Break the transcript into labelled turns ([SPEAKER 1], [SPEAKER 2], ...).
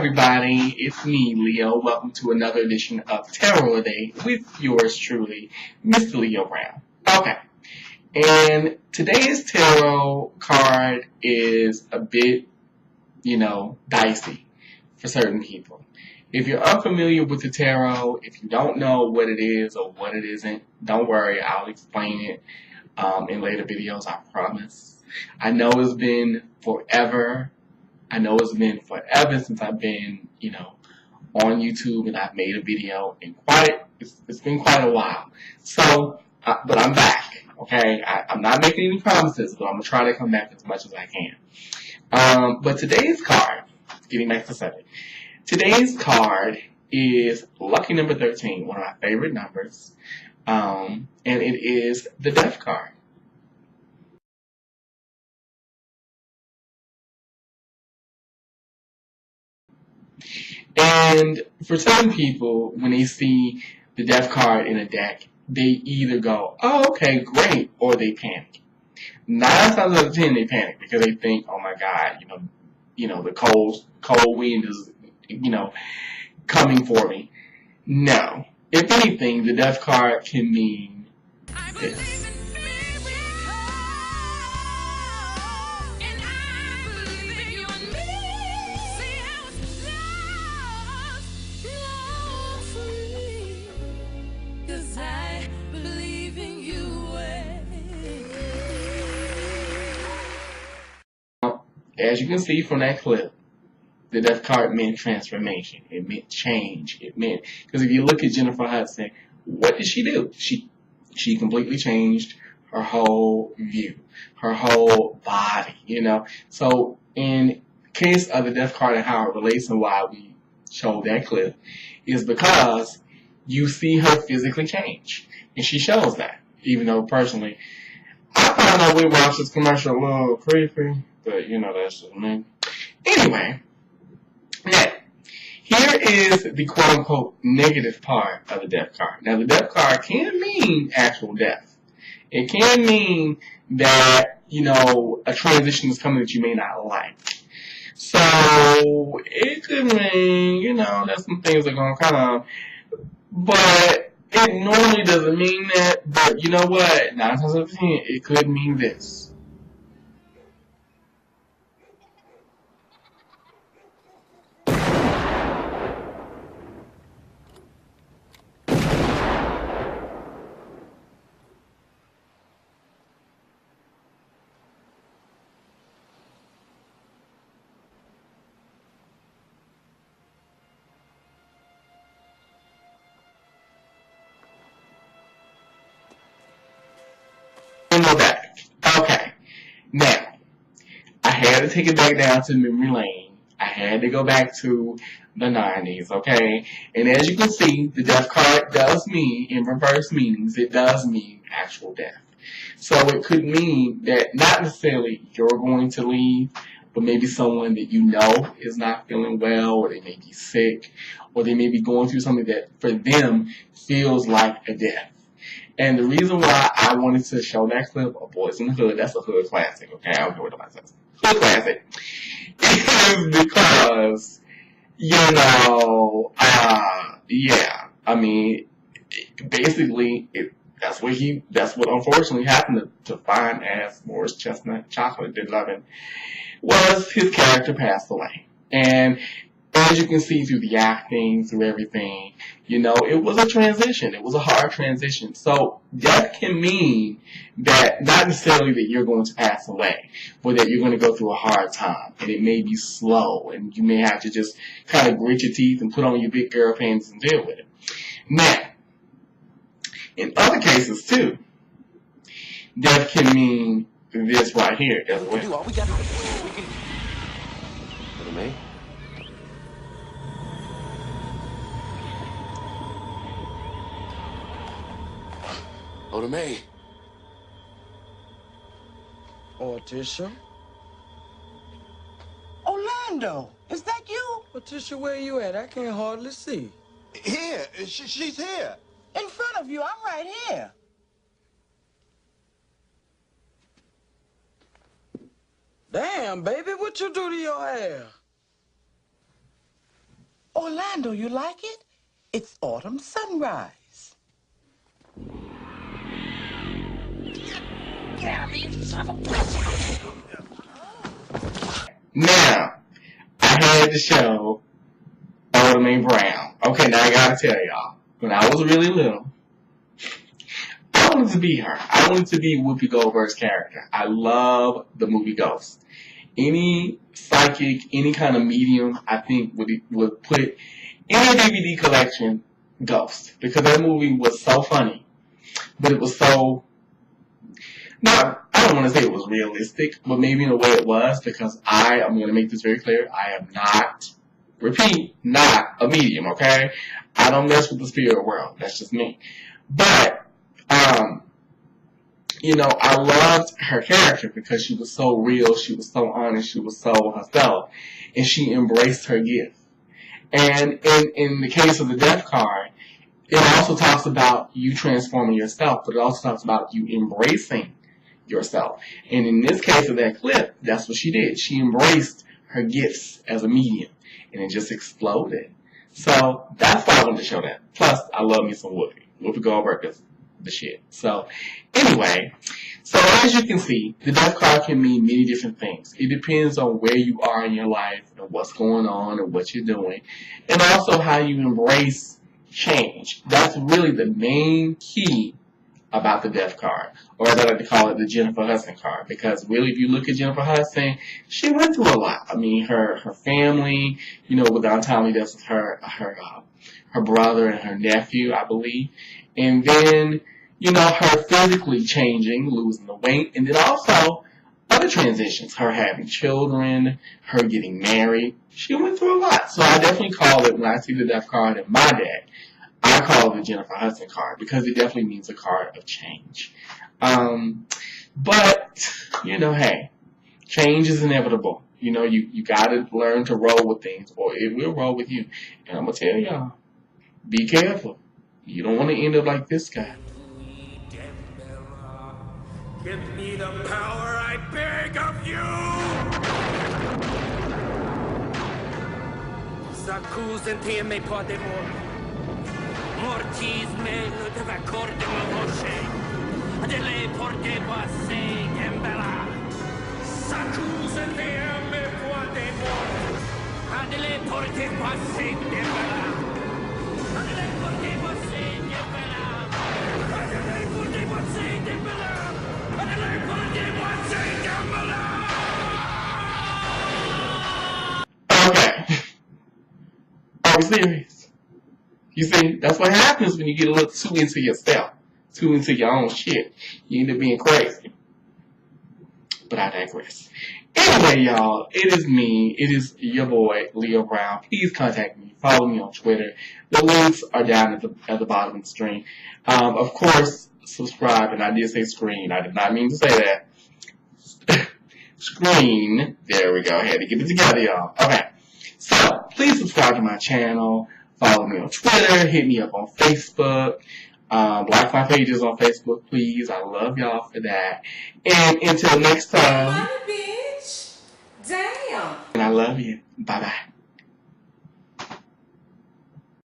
[SPEAKER 1] everybody, it's me, Leo. Welcome to another edition of Tarot a Day with yours truly, Mr. Leo Brown. Okay, and today's tarot card is a bit, dicey for certain people. If you're unfamiliar with the tarot, if you don't know what it is or what it isn't, don't worry, I'll explain it in later videos, I promise. I know it's been forever. I know it's been forever since I've been, on YouTube and I've made a video in it's been quite a while. So, but I'm back, okay? I'm not making any promises, but I'm going to try to come back as much as I can. But today's card, getting back to the subject, today's card is lucky number 13, one of my favorite numbers, and it is the Death card. And for some people, when they see the Death card in a deck, they either go, oh, okay, great, or they panic. 9 times out of 10, they panic because they think, oh my God, the cold wind is, coming for me. No. If anything, the Death card can mean this. As you can see from that clip, the Death card meant transformation. It meant change. It meant, because if you look at Jennifer Hudson, what did she do? She completely changed her whole view, her whole body, So in case of the Death card and how it relates and why we showed that clip is because you see her physically change. And she shows that, even though personally, I found out we watched this commercial a little creepy. But, that's just me. Anyway, now, here is the quote-unquote negative part of the Death card. Now, the Death card can mean actual death. It can mean that, a transition is coming that you may not like. So, it could mean, that some things are going to come. But it normally doesn't mean that. But you know what? 9 times out of 10, it could mean this. Go back. Okay. Now, I had to take it back down to memory lane. I had to go back to the 90s, okay? And as you can see, the Death card does mean, in reverse meanings, it does mean actual death. So it could mean that not necessarily you're going to leave, but maybe someone that you know is not feeling well, or they may be sick, or they may be going through something that for them feels like a death. And the reason why I wanted to show that clip of Boys in the Hood, that's a hood classic, okay? I don't care what nobody says. Hood classic. Is because, basically, that's what unfortunately happened to fine ass Morris Chestnut Chocolate did loving, was his character passed away. And as you can see through the acting, through everything, it was a transition. It was a hard transition. So death can mean that not necessarily that you're going to pass away, but that you're going to go through a hard time. And it may be slow, and you may have to just kind of grit your teeth and put on your big girl pants and deal with it. Now, in other cases too, death can mean this right here as well.
[SPEAKER 2] What do me? Oda Mae.
[SPEAKER 3] Ortisha?
[SPEAKER 4] Orlando, is that you?
[SPEAKER 3] Ortisha, where you at? I can't hardly see.
[SPEAKER 4] Here, she's here. In front of you, I'm right here.
[SPEAKER 3] Damn, baby, what you do to your hair?
[SPEAKER 4] Orlando, you like it? It's autumn sunrise.
[SPEAKER 1] Now, I had to show Oda Mae Brown. Okay, now I gotta tell y'all, when I was really little, I wanted to be her. I wanted to be Whoopi Goldberg's character. I love the movie Ghost. Any psychic, any kind of medium, I think would put in a DVD collection Ghost, because that movie was so funny, but it was so not. I don't want to say it was realistic, but maybe in a way it was, because I'm going to make this very clear. I am not, repeat, not a medium. Okay, I don't mess with the spirit world. That's just me. But I loved her character because she was so real, she was so honest, she was so herself, and she embraced her gift. And in the case of the Death card, it also talks about you transforming yourself, but it also talks about you embracing yourself. And in this case of that clip, that's what she did. She embraced her gifts as a medium, and it just exploded. So that's why I wanted to show that. Plus, I love me some Whoopi. Whoopi Goldberg is the shit. So anyway, so as you can see, the Death card can mean many different things. It depends on where you are in your life and what's going on and what you're doing, and also how you embrace change. That's really the main key about the Death card, or as I like to call it, the Jennifer Hudson card, because really, if you look at Jennifer Hudson, she went through a lot. I mean, her family, with the untimely deaths of her brother and her nephew, I believe, and then her physically changing, losing the weight, and then also other transitions, her having children, her getting married. She went through a lot. So I definitely call it, when I see the Death card in my deck, I call it the Jennifer Hudson card, because it definitely means a card of change. But, hey, change is inevitable. You gotta learn to roll with things, or it will roll with you. And I'm gonna tell y'all, be careful. You don't want to end up like this guy.
[SPEAKER 5] Give me the power, I beg of you! S'accusati e me podemo. Mortis me lo deve cordemo voce. Adele porte passei gembela. S'accusati e me podemo. Adele porte passei gembela. Adele porte passei gembela. Adele porte passei gembela.
[SPEAKER 1] Okay. Are we serious? You see, that's what happens when you get a little too into yourself, too into your own shit. You end up being crazy. But I digress. Anyway, y'all, it is me. It is your boy, Leo Brown. Please contact me. Follow me on Twitter. The links are down at the bottom of the screen. Of course, subscribe, and I did say screen. I did not mean to say that. Screen. There we go. I had to get it together, y'all. Okay. So, please subscribe to my channel. Follow me on Twitter. Hit me up on Facebook. Like my pages on Facebook, please. I love y'all for that. And until next time.
[SPEAKER 6] Money, bitch. Damn.
[SPEAKER 1] And I love you. Bye-bye.